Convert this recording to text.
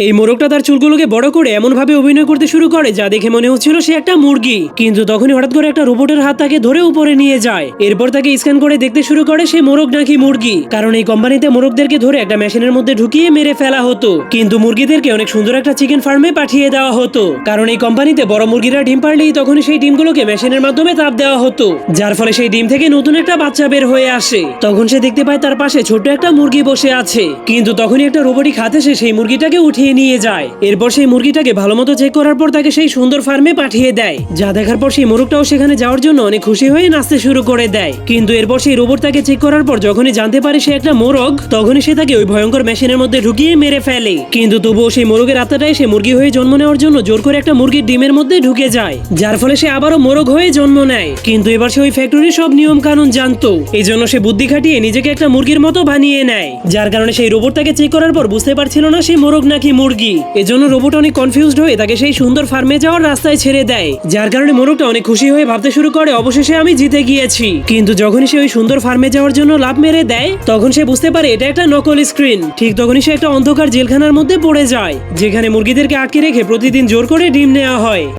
এই মোরগটা তার চুলগুলোকে বড় করে এমন ভাবে অভিনয় করতে শুরু করে যা দেখে মনে হচ্ছিল সে একটা মুরগি। কিন্তু তখনই হঠাৎ করে একটা রোবটের হাত তাকে ধরে উপরে নিয়ে যায়। এরপর তাকে স্ক্যান করে দেখতে শুরু করে সে মোরগ নাকি মুরগি, কারণ এই কোম্পানিতে মোরগদেরকে ধরে একটা মেশিনের মধ্যে ঢুকিয়ে মেরে ফেলা হতো, কিন্তু মুরগিদেরকে অনেক সুন্দর একটা চিকেন ফার্মে পাঠিয়ে দেওয়া হতো, কারণ এই কোম্পানিতে বড় মুরগিরা ডিম পারলেই তখনই সেই ডিমগুলোকে মেশিনের মাধ্যমে তাপ দেওয়া হতো, যার ফলে সেই ডিম থেকে নতুন একটা বাচ্চা বের হয়ে আসে। তখন সে দেখতে পায় তার পাশে ছোট্ট একটা মুরগি বসে আছে, কিন্তু তখনই একটা রোবটিক হাত এসে সেই মুরগিটাকে উঠিয়ে নিয়ে যায়। এরপর সেই মুরগিটাকে ভালো মতো চেক করার পর তাকে সেই সুন্দর ফার্মে পাঠিয়ে দেয়, যা দেখার পর সেই মোরগটাও সেখানে যাওয়ার জন্য অনেক খুশি হয়ে নাচতে শুরু করে দেয়। কিন্তু এরপর সেই রোবট তাকে চেক করার পর যখনই জানতে পারে সে একটা মোরগ, তখনই সে তাকে ওই ভয়ঙ্কর মেশিনের মধ্যে ঢুকিয়ে মেরে ফেলে। কিন্তু তবুও সেই মোরগের আত্মাটাই সে মুরগি হয়ে জন্ম নেওয়ার জন্য জোর করে একটা মুরগির ডিমের মধ্যে ঢুকে যায়, যার ফলে সে আবারও মোরগ হয়ে জন্ম নেয়। কিন্তু এবার সে ওই ফ্যাক্টরির সব নিয়ম কানুন জানতো, এই জন্য সে বুদ্ধি খাটিয়ে নিজেকে একটা মুরগির মতো বানিয়ে নেয়, যার কারণে সেই রোবট তাকে চেক করার পর বুঝতে পারছিল না সে মোরগ নাকি মুরগি। এজন্য রোবট অনেক কনফিউজড হয়ে তাকে সেই সুন্দর ফার্মে যাওয়ার রাস্তায় ছেড়ে দেয়, যার কারণে মোরগটা অনেক খুশি হয়ে ভাবতে শুরু করে অবশেষে আমি জিতে গিয়েছি। কিন্তু যখনই সে ওই সুন্দর ফার্মে যাওয়ার জন্য লাফ মেরে দেয়, তখন সে বুঝতে পারে এটা একটা নকল স্ক্রিন। ঠিক তখনই সে একটা অন্ধকার জেলখানার মধ্যে পড়ে যায়, যেখানে মুরগিদেরকে আটকে রেখে প্রতিদিন জোর করে ডিম নেওয়া হয়।